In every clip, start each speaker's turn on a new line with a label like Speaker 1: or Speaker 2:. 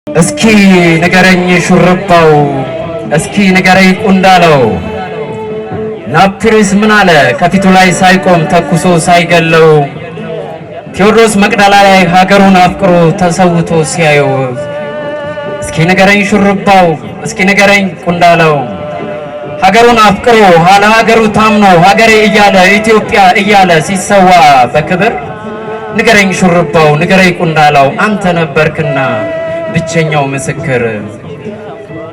Speaker 1: እስኪ ንገረኝ ሹርባው እስኪ ንገረኝ ቁንዳለው ናፕሪስ ምን አለ ከፊቱ ላይ ሳይቆም ተኩሶ ሳይገለው ቴዎድሮስ መቅደላ ላይ ሀገሩን አፍቅሮ ተሰውቶ ሲያየው እስኪ ንገረኝ ሹርባው እስኪ ንገረኝ ቁንዳለው ሀገሩን አፍቅሮ ኋላ ሀገሩ ታምኖ ሀገሬ እያለ ኢትዮጵያ እያለ ሲሰዋ በክብር ንገረኝ ሹርባው ንገረኝ ቁንዳለው አንተ ነበርክና ብቸኛው ምስክር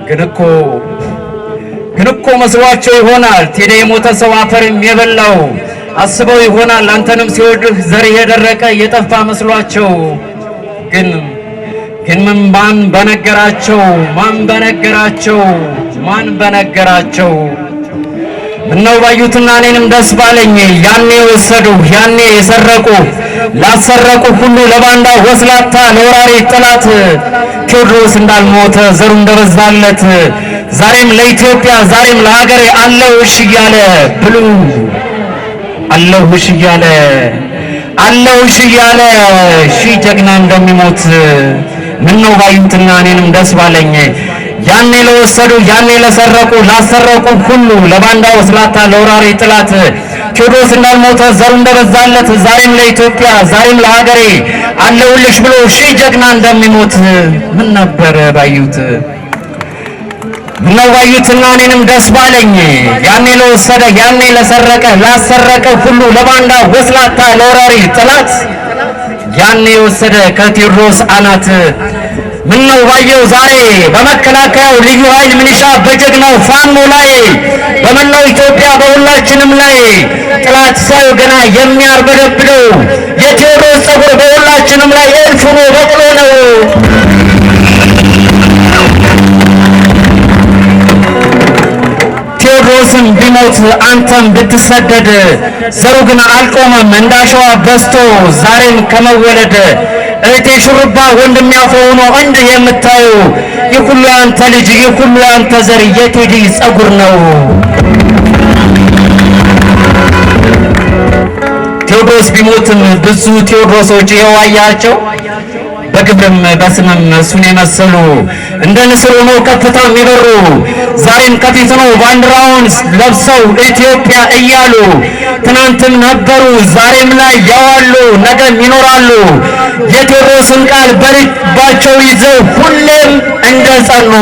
Speaker 1: ግን እኮ መስዋዕቸው ይሆናል ቴዴ የሞተ ሰው አፈርም የበላው አስበው ይሆናል አንተንም ሲወድህ ዘር የደረቀ የጠፋ መስሏቸው ግን ማን በነገራቸው ምነው ባዩትና እኔንም ደስ ባለኝ ያኔ ወሰዱ ያኔ የሰረቁ ላሰረቁ ሁሉ ለባንዳ ወስላታ ለወራሪ ጥላት ቴዎድሮስ እንዳልሞተ ዘሩ እንደበዛለት ዛሬም ለኢትዮጵያ ዛሬም ለሀገሬ አለውሽ እያለ ብሉ አለውሽ እያለ ሺ ጀግና እንደሚሞት ምነው ባዩትና እኔንም ደስ ባለኝ ያኔ ለወሰዱ ያኔ ለሰረቁ ላሰረቁ ሁሉ ለባንዳ ወስላታ ለወራሪ ጥላት ቴዎድሮስ እንዳልሞተ ዘሩ እንደበዛለት ዛሬም ለኢትዮጵያ ዛሬም ለሀገሬ አለውልሽ ብሎ ሺ ጀግና እንደሚሞት ምን ነበር ባዩት ምነው ባዩትና እኔንም ደስ ባለኝ ያኔ ለወሰደ ያኔ ለሰረቀ ላሰረቀ ሁሉ ለባንዳ ወስላታ ለወራሪ ጠላት ያኔ የወሰደ ከቴዎድሮስ አናት ምነው ባየው ዛሬ በመከላከያው ልዩ ኃይል ሚሊሻ በጀግናው ፋኖ ላይ በመላው ኢትዮጵያ በሁላችንም ላይ ጠላት ሰው ገና የሚያርበደብደው የቴዎድሮስ ጸጉር በሁላችንም ላይ እልፍ ሆኖ በቅሎ ነው። ቴዎድሮስም ቢሞት አንተም ብትሰደድ ዘሩ ግን አልቆመም እንዳሸዋ በዝቶ ዛሬም ከመወለድ እህቴ ሹርባ ወንድም ያፈው ሆኖ እንደ የምታዩ ይህ ሁሉ ያንተ ልጅ ይህ ሁሉ ያንተ ዘር የቴዲ ጸጉር ነው። ቴዎድሮስ ቢሞትም ብዙ ቴዎድሮሶች የዋያቸው በግብርም በስምም እሱን የመሰሉ እንደ ንስር ሆነው ከፍታ የሚበሩ ዛሬም ከፊት ነው ባንዲራውን ለብሰው ኢትዮጵያ እያሉ ትናንትም ነበሩ ዛሬም ላይ ያዋሉ ነገም ይኖራሉ። የቴዎድሮስን ቃል በልባቸው ይዘው ሁሌም እንደጸኑ